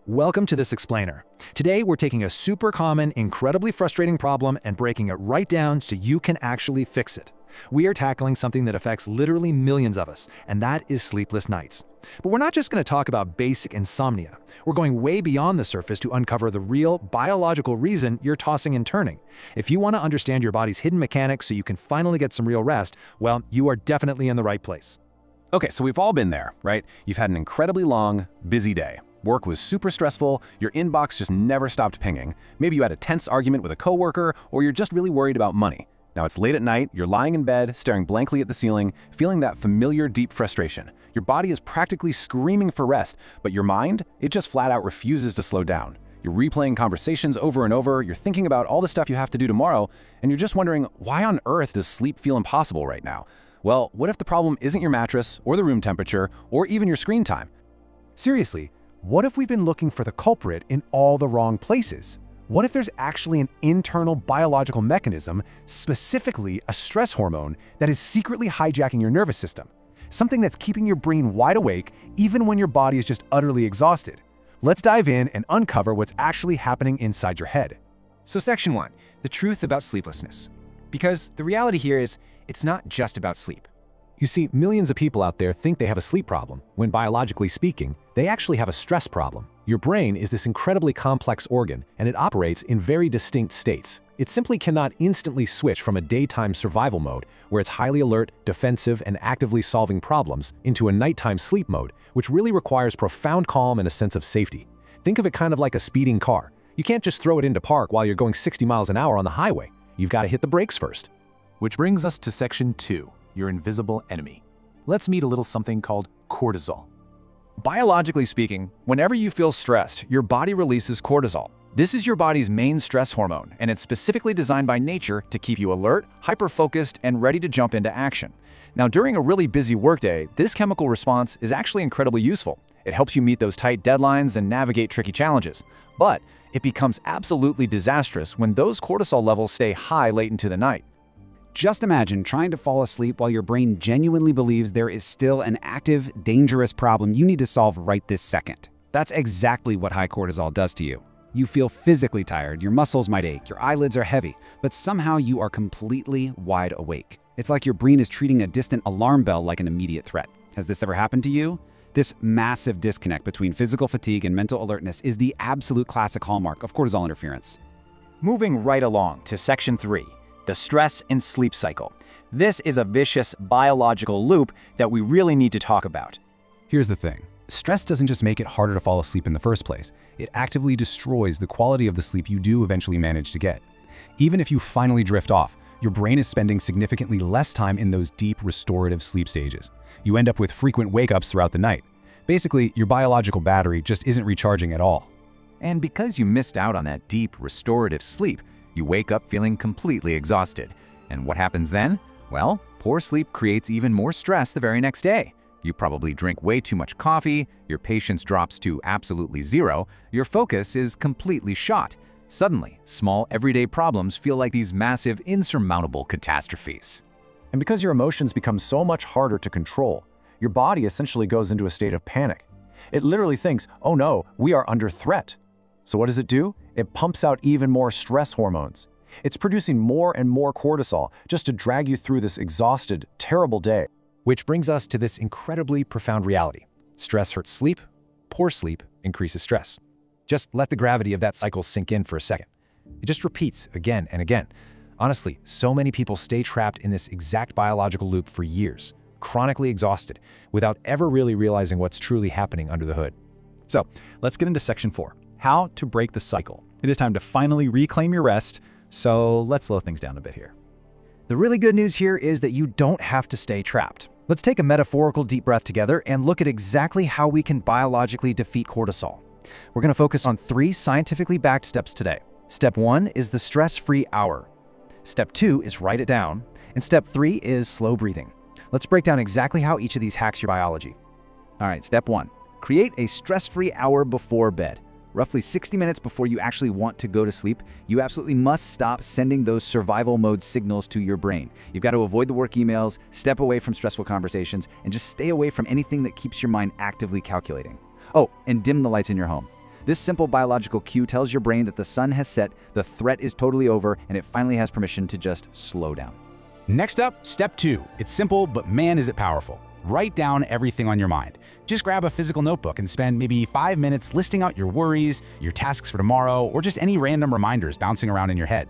Welcome to this explainer. Today we're taking a super common, incredibly frustrating problem and breaking it right down so you can actually fix it. We are tackling something that affects literally millions of us, and that is sleepless nights. But we're not just going to talk about basic insomnia. We're going way beyond the surface to uncover the real, biological reason you're tossing and turning. If you want to understand your body's hidden mechanics so you can finally get some real rest, well, you are definitely in the right place. Okay, so we've all been there, right? You've had an incredibly long, busy day. Work was super stressful, your inbox just never stopped pinging. Maybe you had a tense argument with a coworker, or you're just really worried about money. Now it's late at night, you're lying in bed, staring blankly at the ceiling, feeling that familiar deep frustration. Your body is practically screaming for rest, but your mind, it just flat out refuses to slow down. You're replaying conversations over and over, you're thinking about all the stuff you have to do tomorrow, and you're just wondering, why on earth does sleep feel impossible right now? Well, what if the problem isn't your mattress, or the room temperature, or even your screen time? Seriously, what if we've been looking for the culprit in all the wrong places? What if there's actually an internal biological mechanism, specifically a stress hormone, that is secretly hijacking your nervous system? Something that's keeping your brain wide awake even when your body is just utterly exhausted. Let's dive in and uncover what's actually happening inside your head. So Section 1, the truth about sleeplessness. Because the reality here is, it's not just about sleep. You see, millions of people out there think they have a sleep problem, when biologically speaking, they actually have a stress problem. Your brain is this incredibly complex organ, and it operates in very distinct states. It simply cannot instantly switch from a daytime survival mode, where it's highly alert, defensive, and actively solving problems, into a nighttime sleep mode, which really requires profound calm and a sense of safety. Think of it kind of like a speeding car. You can't just throw it into park while you're going 60 miles an hour on the highway. You've got to hit the brakes first. Which brings us to Section 2, your invisible enemy. Let's meet a little something called cortisol. Biologically speaking, whenever you feel stressed, your body releases cortisol. This is your body's main stress hormone, and it's specifically designed by nature to keep you alert, hyper-focused, and ready to jump into action. Now, during a really busy workday, this chemical response is actually incredibly useful. It helps you meet those tight deadlines and navigate tricky challenges. But it becomes absolutely disastrous when those cortisol levels stay high late into the night. Just imagine trying to fall asleep while your brain genuinely believes there is still an active, dangerous problem you need to solve right this second. That's exactly what high cortisol does to you. You feel physically tired, your muscles might ache, your eyelids are heavy, but somehow you are completely wide awake. It's like your brain is treating a distant alarm bell like an immediate threat. Has this ever happened to you? This massive disconnect between physical fatigue and mental alertness is the absolute classic hallmark of cortisol interference. Moving right along to Section 3. The stress and sleep cycle. This is a vicious biological loop that we really need to talk about. Here's the thing. Stress doesn't just make it harder to fall asleep in the first place. It actively destroys the quality of the sleep you do eventually manage to get. Even if you finally drift off, your brain is spending significantly less time in those deep, restorative sleep stages. You end up with frequent wake-ups throughout the night. Basically, your biological battery just isn't recharging at all. And because you missed out on that deep, restorative sleep, you wake up feeling completely exhausted. And what happens then? Well, poor sleep creates even more stress the very next day. You probably drink way too much coffee, your patience drops to absolutely zero, your focus is completely shot. Suddenly, small everyday problems feel like these massive, insurmountable catastrophes. And because your emotions become so much harder to control, your body essentially goes into a state of panic. It literally thinks, oh no, we are under threat. So what does it do? It pumps out even more stress hormones. It's producing more and more cortisol just to drag you through this exhausted, terrible day. Which brings us to this incredibly profound reality. Stress hurts sleep, poor sleep increases stress. Just let the gravity of that cycle sink in for a second. It just repeats again and again. Honestly, so many people stay trapped in this exact biological loop for years, chronically exhausted, without ever really realizing what's truly happening under the hood. So, let's get into Section 4. How to break the cycle. It is time to finally reclaim your rest, so let's slow things down a bit here. The really good news here is that you don't have to stay trapped. Let's take a metaphorical deep breath together and look at exactly how we can biologically defeat cortisol. We're going to focus on 3 scientifically backed steps today. Step 1 is the stress-free hour. Step 2 is write it down. And step 3 is slow breathing. Let's break down exactly how each of these hacks your biology. All right, step 1. Create a stress-free hour before bed. Roughly 60 minutes before you actually want to go to sleep, you absolutely must stop sending those survival mode signals to your brain. You've got to avoid the work emails, step away from stressful conversations, and just stay away from anything that keeps your mind actively calculating. Oh, and dim the lights in your home. This simple biological cue tells your brain that the sun has set, the threat is totally over, and it finally has permission to just slow down. Next up, step 2. It's simple, but man is it powerful. Write down everything on your mind. Just grab a physical notebook and spend maybe 5 minutes listing out your worries, your tasks for tomorrow, or just any random reminders bouncing around in your head.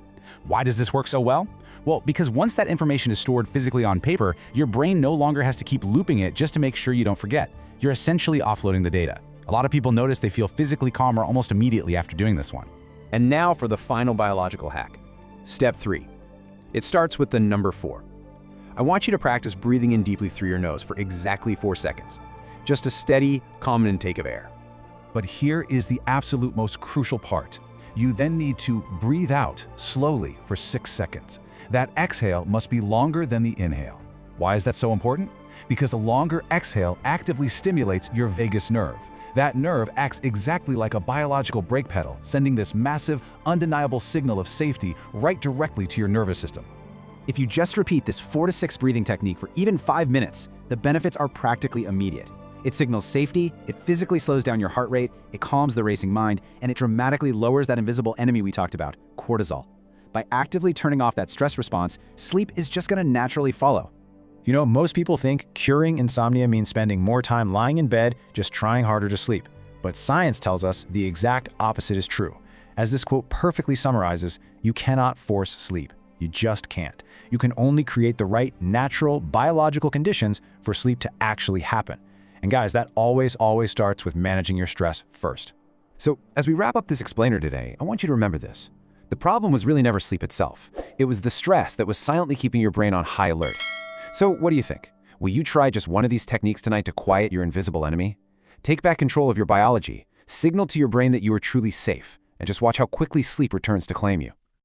Why does this work so well? Well, because once that information is stored physically on paper, your brain no longer has to keep looping it just to make sure you don't forget. You're essentially offloading the data. A lot of people notice they feel physically calmer almost immediately after doing this one. And now for the final biological hack. Step 3. It starts with the number 4. I want you to practice breathing in deeply through your nose for exactly 4 seconds. Just a steady, calm intake of air. But here is the absolute most crucial part. You then need to breathe out slowly for 6 seconds. That exhale must be longer than the inhale. Why is that so important? Because a longer exhale actively stimulates your vagus nerve. That nerve acts exactly like a biological brake pedal, sending this massive, undeniable signal of safety right directly to your nervous system. If you just repeat this 4 to 6 breathing technique for even 5 minutes, the benefits are practically immediate. It signals safety, it physically slows down your heart rate, it calms the racing mind, and it dramatically lowers that invisible enemy we talked about, cortisol. By actively turning off that stress response, sleep is just going to naturally follow. You know, most people think curing insomnia means spending more time lying in bed, just trying harder to sleep. But science tells us the exact opposite is true. As this quote perfectly summarizes, you cannot force sleep. You just can't. You can only create the right natural biological conditions for sleep to actually happen. And guys, that always starts with managing your stress first. So, as we wrap up this explainer today, I want you to remember this. The problem was really never sleep itself. It was the stress that was silently keeping your brain on high alert. So, what do you think? Will you try just one of these techniques tonight to quiet your invisible enemy? Take back control of your biology, signal to your brain that you are truly safe, and just watch how quickly sleep returns to claim you.